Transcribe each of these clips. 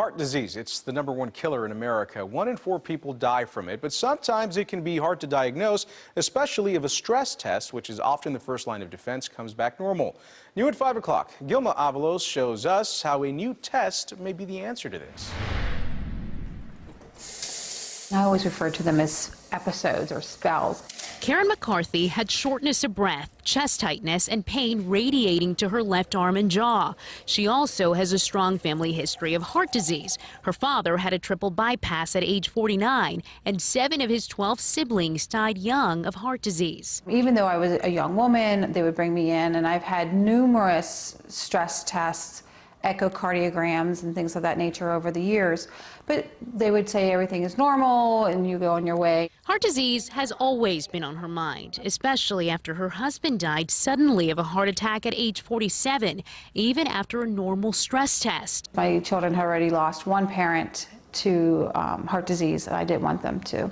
Heart disease, it's the #1 killer in America. 1 in 4 people die from it, but sometimes it can be hard to diagnose, especially if a stress test, which is often the first line of defense, comes back normal. New at 5 o'clock, Gilma Avalos shows us how a new test may be the answer to this. I always refer to them as episodes or spells. Karen McCarthy had shortness of breath, chest tightness, and pain radiating to her left arm and jaw. She also has a strong family history of heart disease. Her father had a triple bypass at age 49, and 7 of his 12 siblings died young of heart disease. Even though I was a young woman, they would bring me in, and I've had numerous stress tests, echocardiograms and things of that nature over the years, but they would say everything is normal and you go on your way. Heart disease has always been on her mind, especially after her husband died suddenly of a heart attack at age 47, even after a normal stress test. My children had already lost one parent to heart disease, and I didn't want them to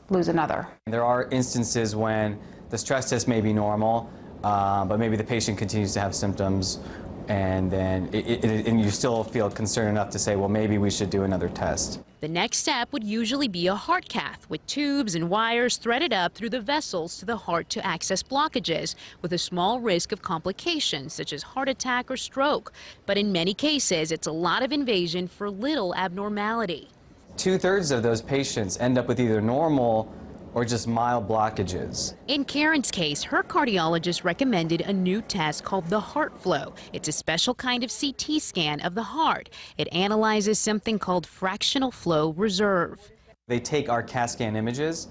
lose another. There are instances when the stress test may be normal, but maybe the patient continues to have symptoms, and then and you still feel concerned enough to say, well, maybe we should do another test. The next step would usually be a heart cath with tubes and wires threaded up through the vessels to the heart to access blockages, with a small risk of complications such as heart attack or stroke. But in many cases, it's a lot of invasion for little abnormality. 2/3 of those patients end up with either normal or just mild blockages. In Karen's case, her cardiologist recommended a new test called the heart flow. It's a special kind of CT scan of the heart. It analyzes something called fractional flow reserve. They take our CAT scan images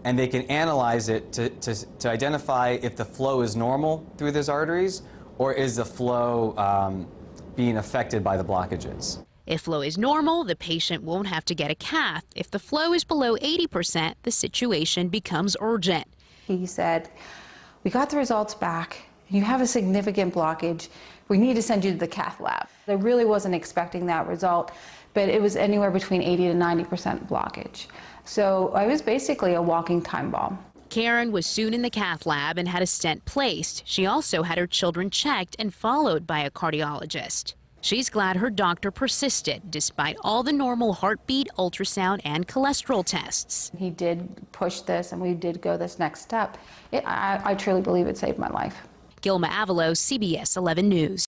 and they can analyze it to identify if the flow is normal through those arteries or is the flow being affected by the blockages. If flow is normal, the patient won't have to get a cath. If the flow is below 80%, the situation becomes urgent. He said, "We got the results back. You have a significant blockage. We need to send you to the cath lab." I really wasn't expecting that result, but it was anywhere between 80 to 90% blockage. So I was basically a walking time bomb. Karen was soon in the cath lab and had a stent placed. She also had her children checked and followed by a cardiologist. She's glad her doctor persisted, despite all the normal heartbeat, ultrasound, and cholesterol tests. He did push this, and we did go this next step. I truly believe it saved my life. Gilma Avalos, CBS 11 News.